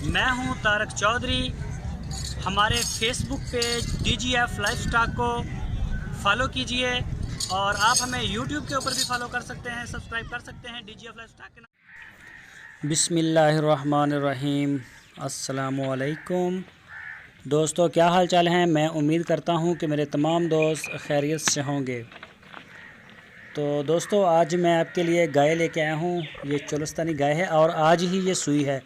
मैं हूं तारक चौधरी। हमारे Facebook page DGF life stock को फॉलो कीजिए और आप हमें यूट्यूब के ऊपर भी फॉलो कर सकते हैं, सब्सक्राइब कर सकते हैं DGF लाइफ स्टॉक के नाम। बिस्मिल्लाहिर्रहमानिर्रहीम। अस्सलामुअलैकुम दोस्तों, क्या हाल चाल हैं। मैं उम्मीद करता हूं कि मेरे तमाम दोस्त खैरियत से होंगे। तो दोस्तों, आज मैं आपके लिए गाय लेके आया हूं। ये चोलस्तानी गाय है और आज ही ये सूई है।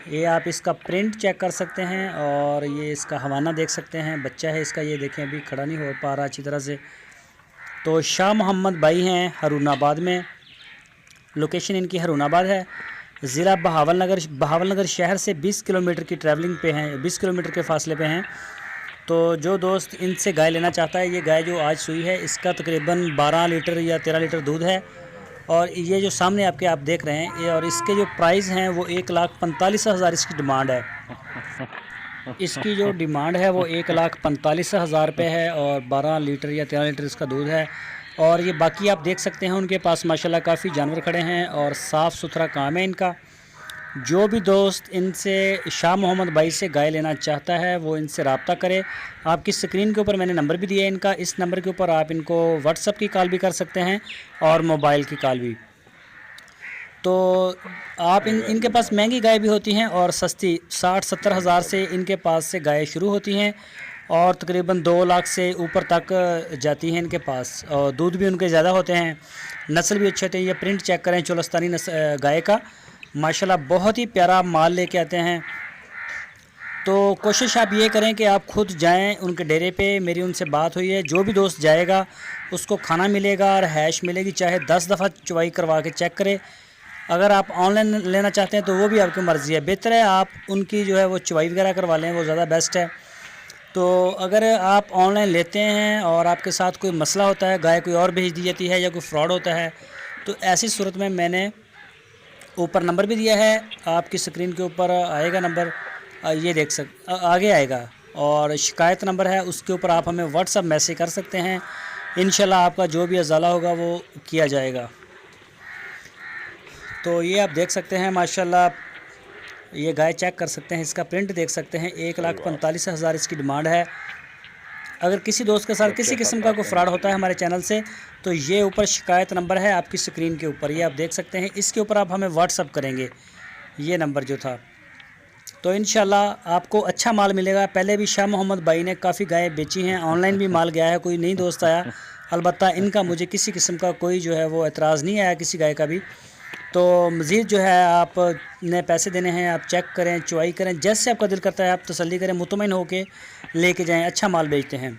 ये आप इसका प्रिंट चेक कर सकते हैं और ये इसका हवाना देख सकते हैं। बच्चा है इसका, ये देखें अभी खड़ा नहीं हो पा रहा अच्छी तरह से। तो शाह मोहम्मद भाई हैं हरुणाबाद में, लोकेशन इनकी हरुणाबाद है। ज़िला बहावलनगर शहर से 20 किलोमीटर की ट्रैवलिंग पे हैं, 20 किलोमीटर के फासले पे हैं। तो जो दोस्त इनसे गाय लेना चाहता है, ये गाय जो आज सूई है इसका तकरीबन 12 लीटर या 13 लीटर दूध है। और ये जो सामने आप देख रहे हैं, ये और इसके जो प्राइस हैं वो 1,45,000 इसकी डिमांड है। इसकी जो डिमांड है वो 1,45,000 रुपये है और 12 लीटर या 13 लीटर इसका दूध है। और ये बाकी आप देख सकते हैं उनके पास माशाल्लाह काफ़ी जानवर खड़े हैं और साफ़ सुथरा काम है इनका। जो भी दोस्त इनसे शाह मोहम्मद भाई से गाय लेना चाहता है वो इनसे रब्ता करे। आपकी स्क्रीन के ऊपर मैंने नंबर भी दिया है इनका। इस नंबर के ऊपर आप इनको व्हाट्सएप की कॉल भी कर सकते हैं और मोबाइल की कॉल भी। तो आप इनके पास महंगी गाय भी होती हैं और सस्ती 60-70 हज़ार से इनके पास से गायें शुरू होती हैं और तकरीबन 2 लाख से ऊपर तक जाती हैं इनके पास। और दूध भी उनके ज़्यादा होते हैं, नस्ल भी अच्छे होते हैं। ये प्रिंट चेक करें चोलस्तानी गाय का, माशाल्लाह बहुत ही प्यारा माल लेके आते हैं। तो कोशिश आप ये करें कि आप खुद जाएं उनके डेरे पे। मेरी उनसे बात हुई है, जो भी दोस्त जाएगा उसको खाना मिलेगा और हैश मिलेगी, चाहे 10 दफ़ा चुवाई करवा के चेक करे। अगर आप ऑनलाइन लेना चाहते हैं तो वो भी आपकी मर्ज़ी है। बेहतर है आप उनकी जो है वो चुवाई वगैरह करवा लें, वो ज़्यादा बेस्ट है। तो अगर आप ऑनलाइन लेते हैं और आपके साथ कोई मसला होता है, गाय कोई और भेज दी जाती है या कोई फ्रॉड होता है, तो ऐसी सूरत में मैंने ऊपर नंबर भी दिया है, आपकी स्क्रीन के ऊपर आएगा नंबर, ये आगे आएगा। और शिकायत नंबर है, उसके ऊपर आप हमें व्हाट्सएप मैसेज कर सकते हैं। इंशाल्लाह आपका जो भी अज़ाला होगा वो किया जाएगा। तो ये आप देख सकते हैं माशाल्लाह, ये गाय चेक कर सकते हैं, इसका प्रिंट देख सकते हैं। 1,45,000 इसकी डिमांड है। अगर किसी दोस्त के साथ किसी किस्म का कोई फ्रॉड होता है हमारे चैनल से, तो ये ऊपर शिकायत नंबर है आपकी स्क्रीन के ऊपर, ये आप देख सकते हैं। इसके ऊपर आप हमें व्हाट्सअप करेंगे, ये नंबर जो था। तो इंशाल्लाह आपको अच्छा माल मिलेगा। पहले भी शाह मोहम्मद भाई ने काफ़ी गायें बेची हैं, ऑनलाइन भी माल गया है, कोई नहीं दोस्त आया। अलबत्ता इनका मुझे किसी किस्म का कोई जो है वो एतराज़ नहीं आया किसी गाय का भी। तो मज़ीद जो है आप ने पैसे देने हैं, आप चेक करें, चुवाई करें, जैसे आपका दिल करता है आप तसल्ली करें, मुतमईन होकर लेके जाएं, अच्छा माल बेचते हैं।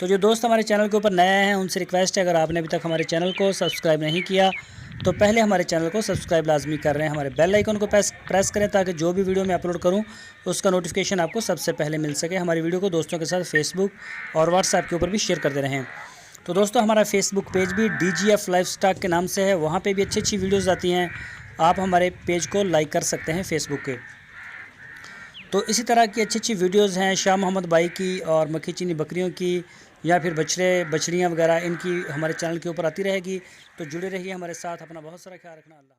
तो जो दोस्त हमारे चैनल के ऊपर नया हैं उनसे रिक्वेस्ट है, अगर आपने अभी तक हमारे चैनल को सब्सक्राइब नहीं किया तो पहले हमारे चैनल को सब्सक्राइब लाजमी कर रहे हैं। हमारे बेल आइकन को प्रेस करें ताकि जो भी वीडियो मैं अपलोड करूं उसका नोटिफिकेशन आपको सबसे पहले मिल सके। हमारी वीडियो को दोस्तों के साथ फेसबुक और व्हाट्सएप के ऊपर भी शेयर करते रहें। तो दोस्तों, हमारा फेसबुक पेज भी DGF लाइफ स्टॉक के नाम से है, वहाँ पे भी अच्छी वीडियोस आती हैं। आप हमारे पेज को लाइक कर सकते हैं फेसबुक के। तो इसी तरह की अच्छी वीडियोस हैं शाह मोहम्मद भाई की और मक्खी चीनी बकरियों की या फिर बछड़ियाँ वगैरह, इनकी हमारे चैनल के ऊपर आती रहेगी। तो जुड़े रहिए हमारे साथ। अपना बहुत सारा ख्याल रखना। अल्लाह।